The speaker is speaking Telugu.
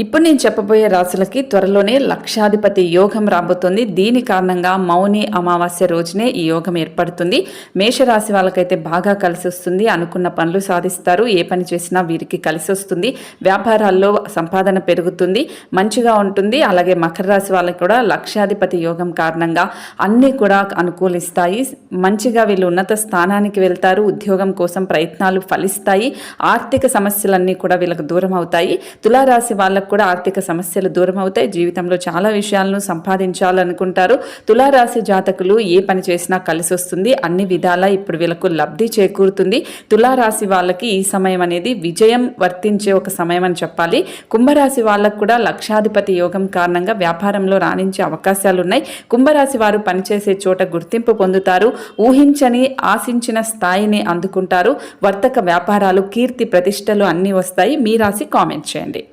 ఇప్పుడు నేను చెప్పబోయే రాశులకి త్వరలోనే లక్షాధిపతి యోగం రాబోతుంది. దీని కారణంగా మౌని అమావాస్య రోజునే ఈ యోగం ఏర్పడుతుంది. మేషరాశి వాళ్ళకైతే బాగా కలిసి వస్తుంది. అనుకున్న పనులు సాధిస్తారు. ఏ పని చేసినా వీరికి కలిసి వస్తుంది. వ్యాపారాల్లో సంపాదన పెరుగుతుంది, మంచిగా ఉంటుంది. అలాగే మకర రాశి వాళ్ళకి కూడా లక్షాధిపతి యోగం కారణంగా అన్నీ కూడా అనుకూలిస్తాయి. మంచిగా వీళ్ళు ఉన్నత స్థానానికి వెళ్తారు. ఉద్యోగం కోసం ప్రయత్నాలు ఫలిస్తాయి. ఆర్థిక సమస్యలన్నీ కూడా వీళ్ళకి దూరం అవుతాయి. తులారాశి వాళ్ళకు కూడా ఆర్థిక సమస్యలు దూరం అవుతాయి. జీవితంలో చాలా విషయాలను సంపాదించాలనుకుంటారు. తులారాశి జాతకులు ఏ పని చేసినా కలిసి వస్తుంది. అన్ని విధాలా ఇప్పుడు వీళ్ళకు లబ్ధి చేకూరుతుంది. తులారాశి వాళ్ళకి ఈ సమయం అనేది విజయం వర్తించే ఒక సమయం అని చెప్పాలి. కుంభరాశి వాళ్ళకు కూడా లక్షాధిపతి యోగం కారణంగా వ్యాపారంలో రాణించే అవకాశాలు ఉన్నాయి. కుంభరాశి వారు పనిచేసే చోట గుర్తింపు పొందుతారు. ఊహించని ఆశించిన స్థాయిని అందుకుంటారు. వర్తక వ్యాపారాలు, కీర్తి ప్రతిష్టలు అన్నీ వస్తాయి. మీ రాశి కామెంట్ చేయండి.